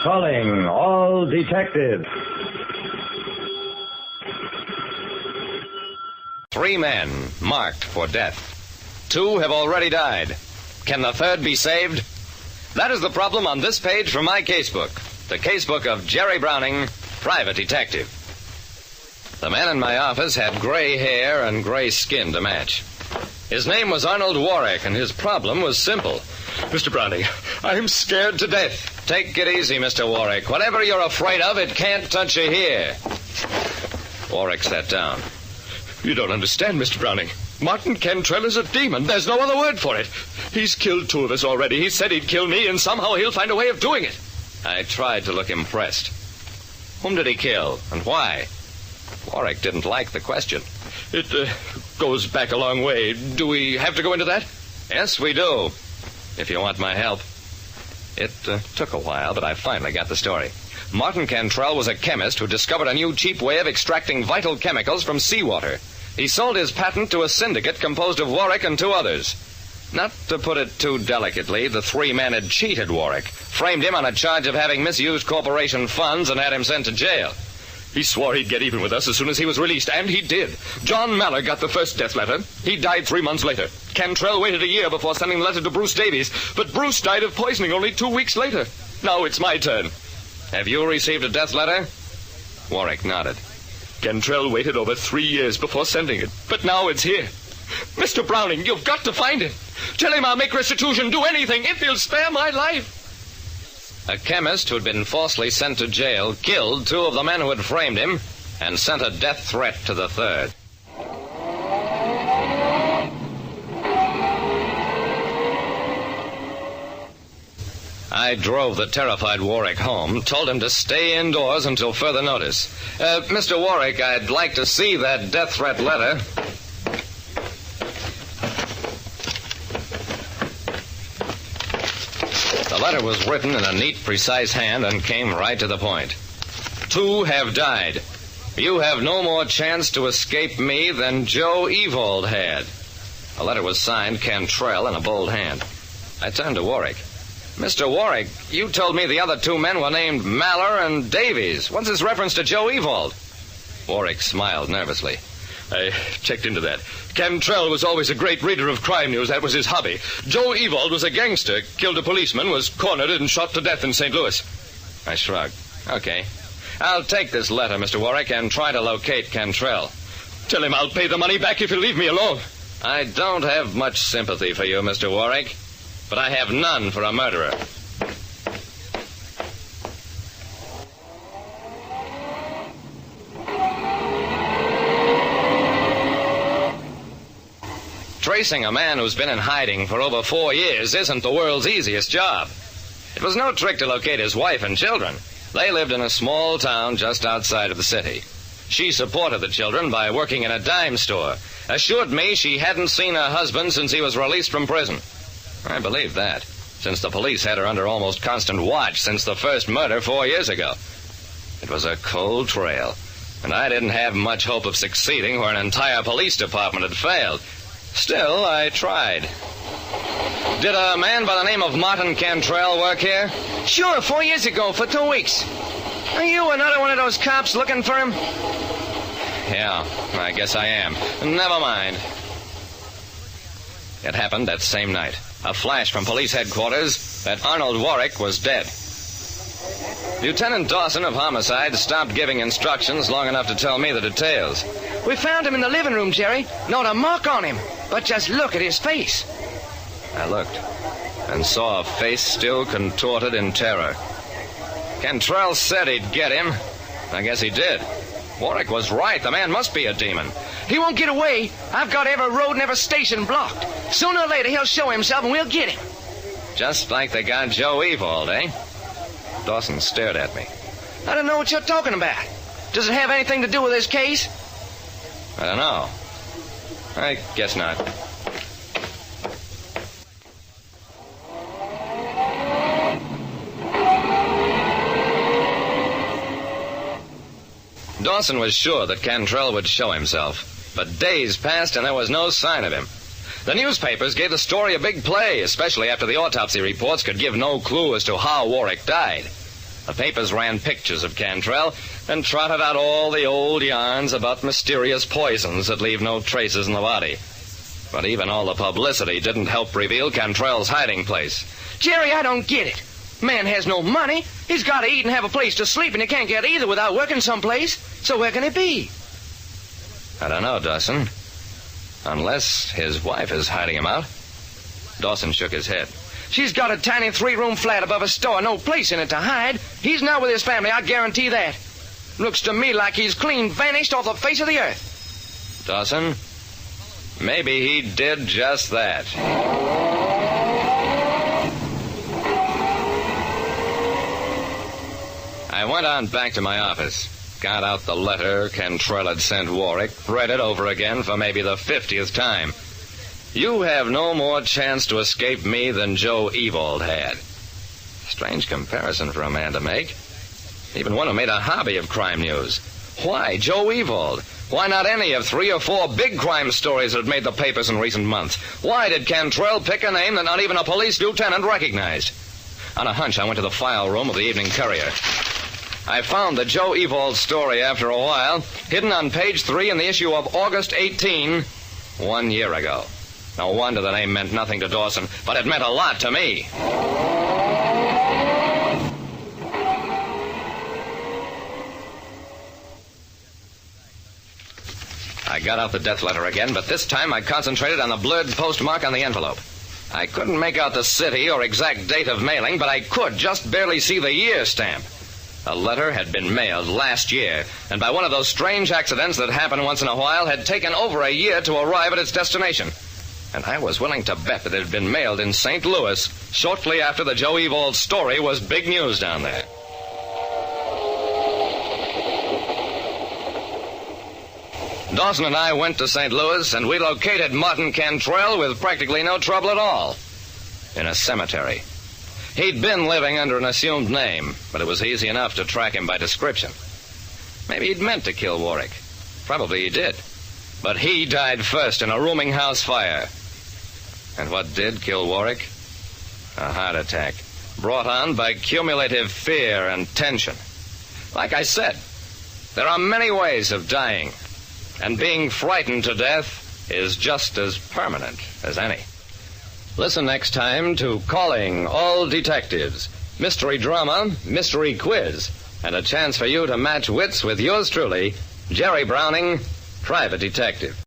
Calling all detectives. 3 men marked for death. 2 have already died. Can the third be saved? That is the problem on this page from my casebook. The casebook of Jerry Browning, private detective. The man in my office had gray hair and gray skin to match. His name was Arnold Warwick, and his problem was simple. Mr. Browning, I'm scared to death. Take it easy, Mr. Warwick. Whatever you're afraid of, it can't touch you here. Warwick sat down. You don't understand, Mr. Browning. Martin Cantrell is a demon. There's no other word for it. He's killed 2 of us already. He said he'd kill me, and somehow he'll find a way of doing it. I tried to look impressed. Whom did he kill, and why? Warwick didn't like the question. It goes back a long way. Do we have to go into that? Yes, we do, if you want my help. It took a while, but I finally got the story. Martin Cantrell was a chemist who discovered a new cheap way of extracting vital chemicals from seawater. He sold his patent to a syndicate composed of Warwick and 2 others. Not to put it too delicately, the 3 men had cheated Warwick, framed him on a charge of having misused corporation funds, and had him sent to jail. He swore he'd get even with us as soon as he was released, and he did. John Maller got the first death letter. He died 3 months later. Cantrell waited a year before sending the letter to Bruce Davies, but Bruce died of poisoning only 2 weeks later. Now it's my turn. Have you received a death letter? Warwick nodded. Cantrell waited over 3 years before sending it, but now it's here. Mr. Browning, you've got to find him. Tell him I'll make restitution, do anything, if he'll spare my life. A chemist who'd been falsely sent to jail killed 2 of the men who had framed him and sent a death threat to the third. I drove the terrified Warwick home, told him to stay indoors until further notice. Mr. Warwick, I'd like to see that death threat letter. The letter was written in a neat, precise hand and came right to the point. 2 have died. You have no more chance to escape me than Joe Evold had. The letter was signed Cantrell in a bold hand. I turned to Warwick. Mr. Warwick, you told me the other 2 men were named Maller and Davies. What's this reference to Joe Evold? Warwick smiled nervously. I checked into that. Cantrell was always a great reader of crime news. That was his hobby. Joe Evold was a gangster, killed a policeman, was cornered and shot to death in St. Louis. I shrugged. Okay. I'll take this letter, Mr. Warwick, and try to locate Cantrell. Tell him I'll pay the money back if he'll leave me alone. I don't have much sympathy for you, Mr. Warwick, but I have none for a murderer. Tracing a man who's been in hiding for over 4 years isn't the world's easiest job. It was no trick to locate his wife and children. They lived in a small town just outside of the city. She supported the children by working in a dime store. Assured me she hadn't seen her husband since he was released from prison. I believed that, since the police had her under almost constant watch since the first murder 4 years ago. It was a cold trail, and I didn't have much hope of succeeding where an entire police department had failed. Still, I tried. Did a man by the name of Martin Cantrell work here? Sure, 4 years ago, for 2 weeks. Are you another one of those cops looking for him? Yeah, I guess I am. Never mind. It happened that same night. A flash from police headquarters that Arnold Warwick was dead. Lieutenant Dawson of Homicide stopped giving instructions long enough to tell me the details. We found him in the living room, Jerry. Not a mark on him. But just look at his face. I looked and saw a face still contorted in terror. Cantrell said he'd get him. I guess he did. Warwick was right. The man must be a demon. He won't get away. I've got every road and every station blocked. Sooner or later, he'll show himself and we'll get him. Just like they got Joe Evold, eh? Dawson stared at me. I don't know what you're talking about. Does it have anything to do with this case? I don't know. I guess not. Dawson was sure that Cantrell would show himself, but days passed and there was no sign of him. The newspapers gave the story a big play, especially after the autopsy reports could give no clue as to how Warwick died. The papers ran pictures of Cantrell and trotted out all the old yarns about mysterious poisons that leave no traces in the body. But even all the publicity didn't help reveal Cantrell's hiding place. Jerry, I don't get it. Man has no money. He's got to eat and have a place to sleep, and he can't get either without working someplace. So where can it be? I don't know, Dawson. Unless his wife is hiding him out. Dawson shook his head. She's got a tiny 3-room flat above a store, no place in it to hide. He's not with his family, I guarantee that. Looks to me like he's clean vanished off the face of the earth. Dawson, maybe he did just that. I went on back to my office, got out the letter Cantrell had sent Warwick, read it over again for maybe the 50th time. You have no more chance to escape me than Joe Ewald had. Strange comparison for a man to make. Even one who made a hobby of crime news. Why Joe Ewald? Why not any of 3 or 4 big crime stories that had made the papers in recent months? Why did Cantrell pick a name that not even a police lieutenant recognized? On a hunch, I went to the file room of the Evening Courier. I found the Joe Ewald story after a while, hidden on page 3 in the issue of August 18, 1 year ago. No wonder the name meant nothing to Dawson, but it meant a lot to me. I got out the death letter again, but this time I concentrated on the blurred postmark on the envelope. I couldn't make out the city or exact date of mailing, but I could just barely see the year stamp. The letter had been mailed last year, and by one of those strange accidents that happen once in a while, had taken over a year to arrive at its destination. And I was willing to bet that it had been mailed in St. Louis shortly after the Joe Ewald story was big news down there. Dawson and I went to St. Louis, and we located Martin Cantrell with practically no trouble at all. In a cemetery. He'd been living under an assumed name, but it was easy enough to track him by description. Maybe he'd meant to kill Warwick. Probably he did. But he died first in a rooming house fire. And what did kill Warwick? A heart attack, brought on by cumulative fear and tension. Like I said, there are many ways of dying, and being frightened to death is just as permanent as any. Listen next time to Calling All Detectives, mystery drama, mystery quiz, and a chance for you to match wits with yours truly, Jerry Browning, Private Detective.